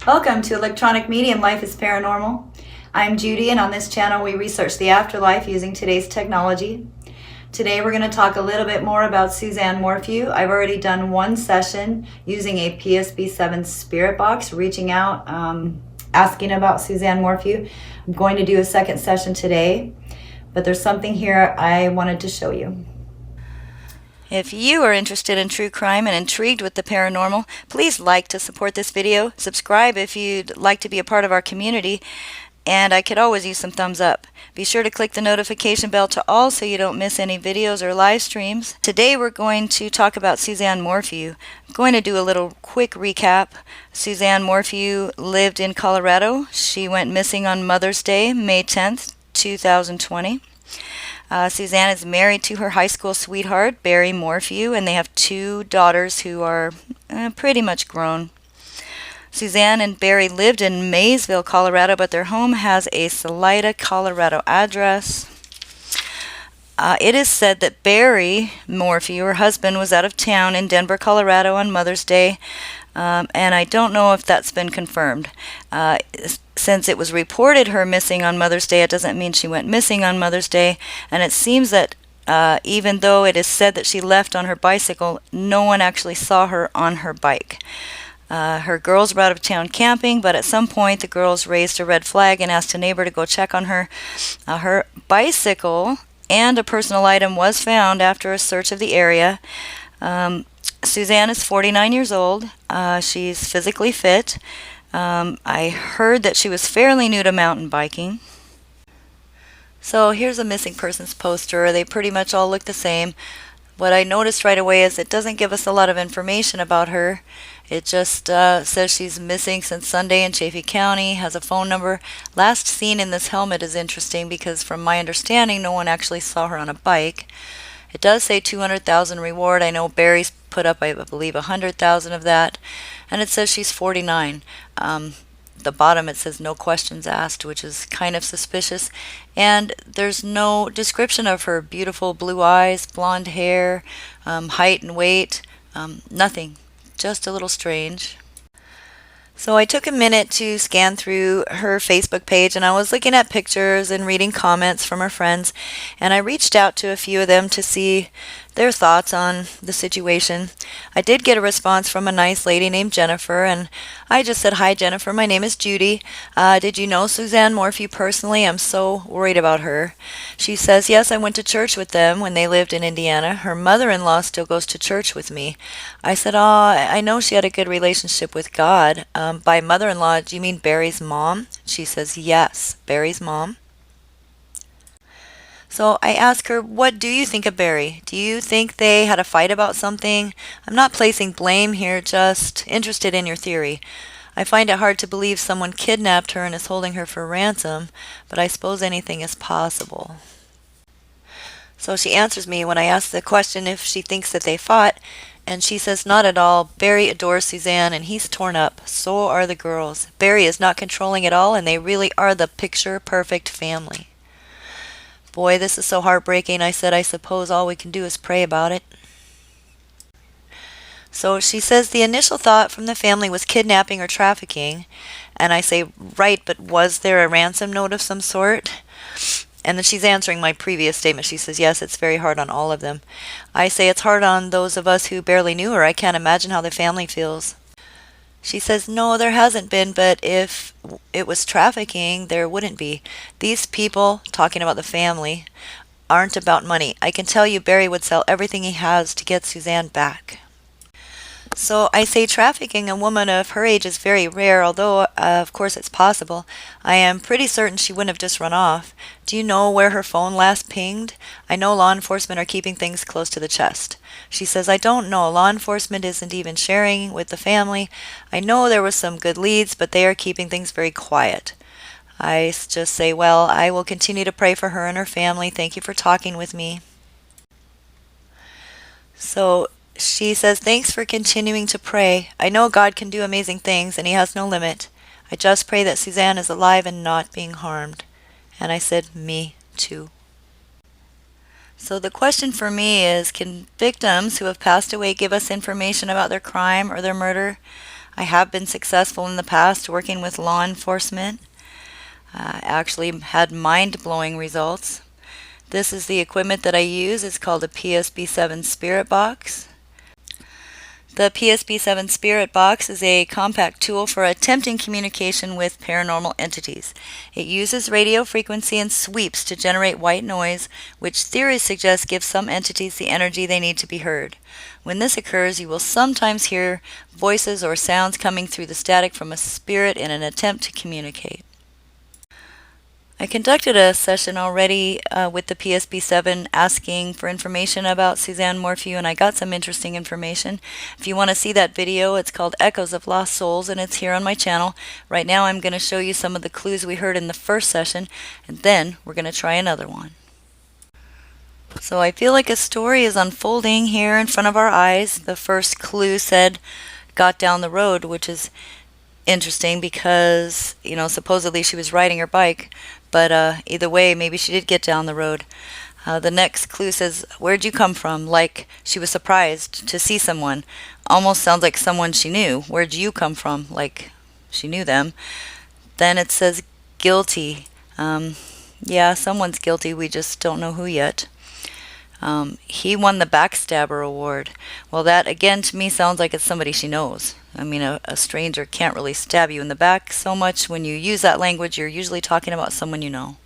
Welcome to Electronic Medium Life is Paranormal. I'm Judy, and on this channel we research the afterlife using today's technology. Today we're going to talk a little bit more about Suzanne Morphew. I've already done one session using a PSB7 Spirit Box, reaching out, asking about Suzanne Morphew. I'm going to do a second session today, but there's something here I wanted to show you. If you are interested in true crime and intrigued with the paranormal, please like to support this video, subscribe if you'd like to be a part of our community, and I could always use some thumbs up. Be sure to click the notification bell to all so you don't miss any videos or live streams. Today we're going to talk about Suzanne Morphew. I'm going to do a little quick recap. Suzanne Morphew lived in Colorado. She went missing on Mother's Day, May 10th, 2020. Suzanne is married to her high school sweetheart, Barry Morphew, and they have two daughters who are pretty much grown. Suzanne and Barry lived in Maysville, Colorado, but their home has a Salida, Colorado address. It is said that Barry Morphew, her husband, was out of town in Denver, Colorado on Mother's Day, and I don't know if that's been confirmed. Since it was reported her missing on Mother's Day, it doesn't mean she went missing on Mother's Day, and it seems that even though it is said that she left on her bicycle, no one actually saw her on her bike. Her girls were out of town camping, but at some point the girls raised a red flag and asked a neighbor to go check on her. Her bicycle and a personal item was found after a search of the area. Suzanne is 49 years old. She's physically fit. I heard that she was fairly new to mountain biking. So here's a missing persons poster. They pretty much all look the same. What I noticed right away is it doesn't give us a lot of information about her. It just says she's missing since Sunday in Chaffee County, has a phone number. Last seen in this helmet is interesting because from my understanding, no one actually saw her on a bike. It does say $200,000 reward. I know Barry's put up, I believe, $100,000 of that. And it says she's 49. The bottom it says no questions asked, which is kind of suspicious. And there's no description of her beautiful blue eyes, blonde hair, height and weight, nothing. Just a little strange. So I took a minute to scan through her Facebook page, and I was looking at pictures and reading comments from her friends, and I reached out to a few of them to see their thoughts on the situation. I did get a response from a nice lady named Jennifer, and I just said, "Hi Jennifer, my name is Judy. Did you know Suzanne Morphew personally? I'm so worried about her." She says, "Yes, I went to church with them when they lived in Indiana. Her mother-in-law still goes to church with me." I said, "Oh, I know she had a good relationship with God. By mother-in-law, do you mean Barry's mom?" She says, "Yes, Barry's mom." So I asked her, "What do you think of Barry? Do you think they had a fight about something? I'm not placing blame here, just interested in your theory. I find it hard to believe someone kidnapped her and is holding her for ransom, but I suppose anything is possible." So she answers me when I ask the question if she thinks that they fought, and she says, "Not at all. Barry adores Suzanne and he's torn up. So are the girls. Barry is not controlling at all, and they really are the picture-perfect family." Boy, this is so heartbreaking. I said, "I suppose all we can do is pray about it." So she says the initial thought from the family was kidnapping or trafficking. And I say, "Right, but was there a ransom note of some sort?" And then she's answering my previous statement. She says, "Yes, it's very hard on all of them." I say, "It's hard on those of us who barely knew her. I can't imagine how the family feels." She says, "No, there hasn't been, but if it was trafficking, there wouldn't be. These people," talking about the family, "aren't about money. I can tell you Barry would sell everything he has to get Suzanne back." So I say trafficking a woman of her age is very rare, although of course it's possible. I am pretty certain she wouldn't have just run off. Do you know where her phone last pinged? I know law enforcement are keeping things close to the chest. She says, "I don't know. Law enforcement isn't even sharing with the family. I know there was some good leads, but they are keeping things very quiet." I just say, "Well, I will continue to pray for her and her family. Thank you for talking with me." So she says, "Thanks for continuing to pray. I know God can do amazing things and he has no limit. I just pray that Suzanne is alive and not being harmed." And I said, "Me too." So the question for me is, can victims who have passed away give us information about their crime or their murder? I have been successful in the past working with law enforcement. Actually had mind-blowing results. This is the equipment that I use. It's called a PSB7 Spirit Box. The PSB7 Spirit Box is a compact tool for attempting communication with paranormal entities. It uses radio frequency and sweeps to generate white noise, which theories suggest gives some entities the energy they need to be heard. When this occurs, you will sometimes hear voices or sounds coming through the static from a spirit in an attempt to communicate. I conducted a session already with the PSB7 asking for information about Suzanne Morphew, and I got some interesting information. If you want to see that video, it's called Echoes of Lost Souls, and it's here on my channel. Right now I'm going to show you some of the clues we heard in the first session, and then we're going to try another one. So I feel like a story is unfolding here in front of our eyes. The first clue said, got down the road, which is interesting because, you know, supposedly she was riding her bike, but either way, maybe she did get down the road. The next clue says, where'd you come from? Like she was surprised to see someone. Almost sounds like someone she knew. Where'd you come from? Like she knew them. Then it says guilty. Yeah, someone's guilty. We just don't know who yet. He won the Backstabber Award. Well, that again to me sounds like it's somebody she knows. I mean, a stranger can't really stab you in the back so much. When you use that language, you're usually talking about someone you know.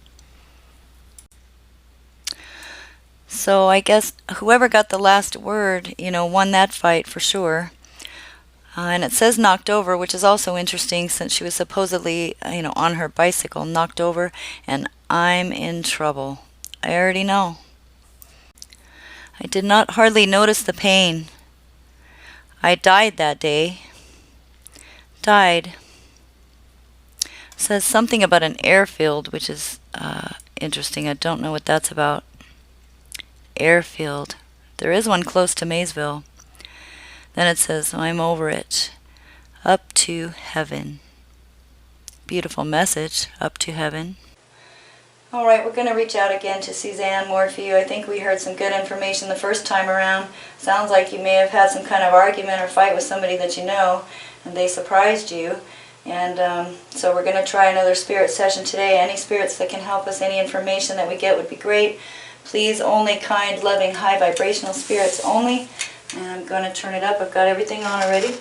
So I guess whoever got the last word, you know, won that fight for sure. And it says knocked over, which is also interesting since she was supposedly, you know, on her bicycle, knocked over, and I'm in trouble. I already know. I did not hardly notice the pain. I died that day. Died. Says something about an airfield, which is interesting. I don't know what that's about. Airfield. There is one close to Maysville. Then it says, I'm over it. Up to heaven. Beautiful message. Up to heaven. Alright, we're going to reach out again to Suzanne Morphew. I think we heard some good information the first time around. Sounds like you may have had some kind of argument or fight with somebody that you know, and they surprised you. And so we're going to try another spirit session today. Any spirits that can help us, any information that we get would be great. Please, only kind, loving, high vibrational spirits only. And I'm going to turn it up. I've got everything on already.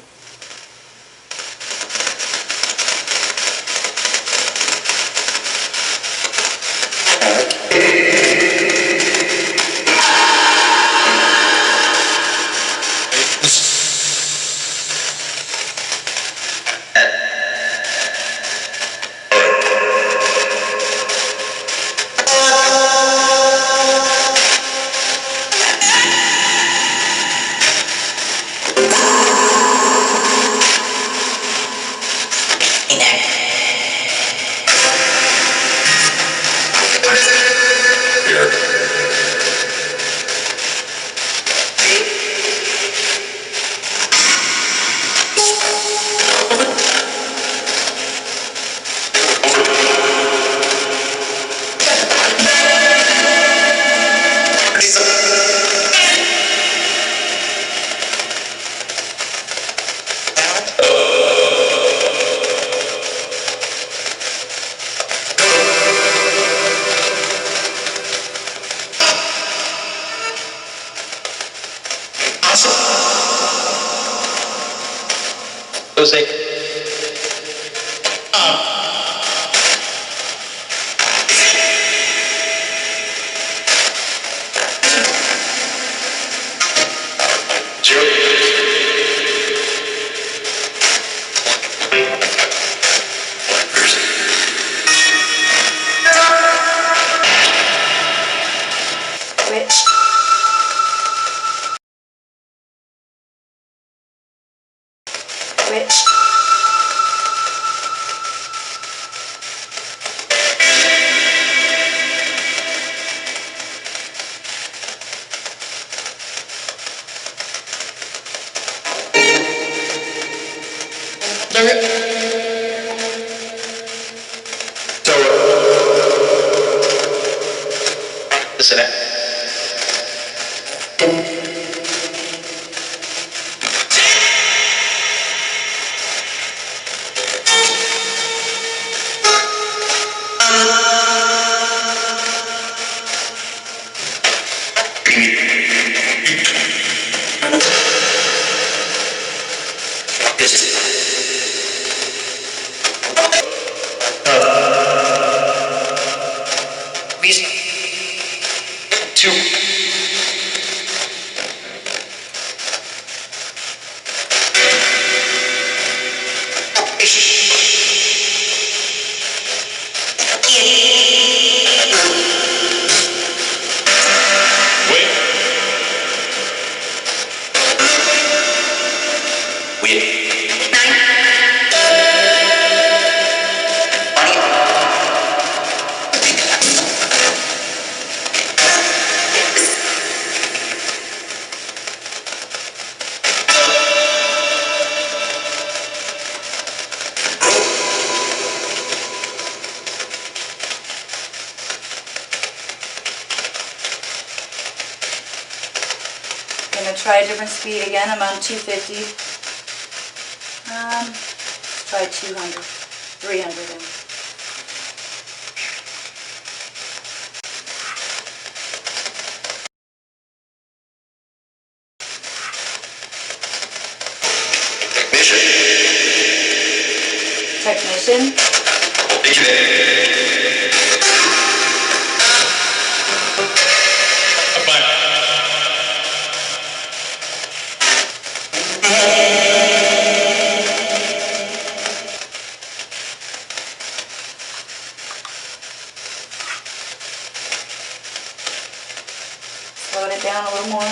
Music. Listen it. I'm going to try a different speed again. I'm on 250. Let's try 200, 300 then. Technician. Slow it down a little more.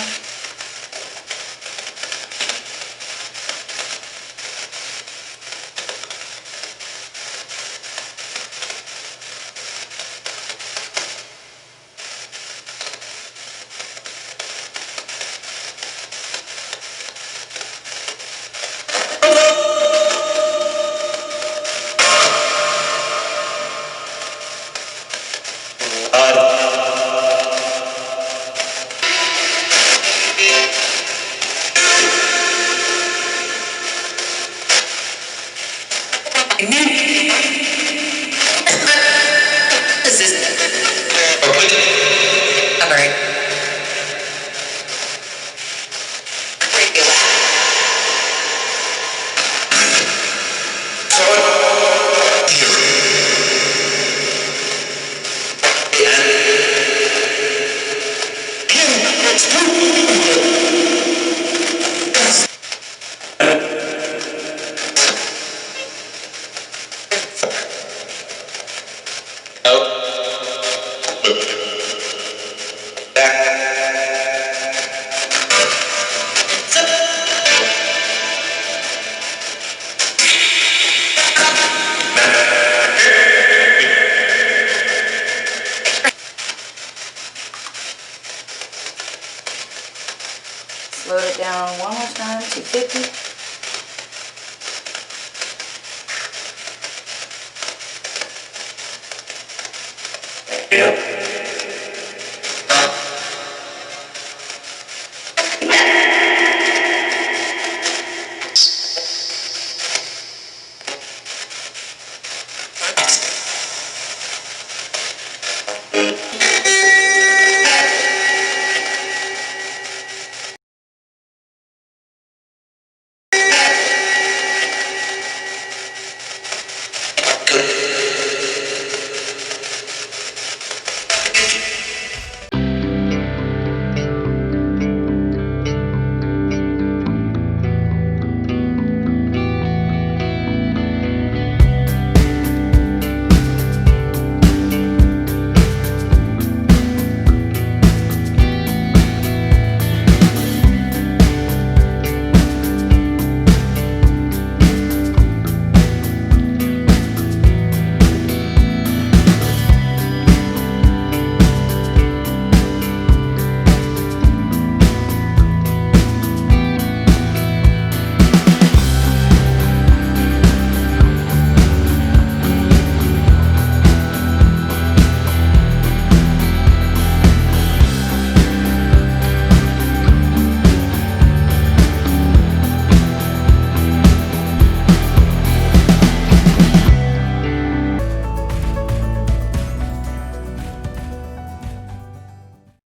Slow it down one more time, 250.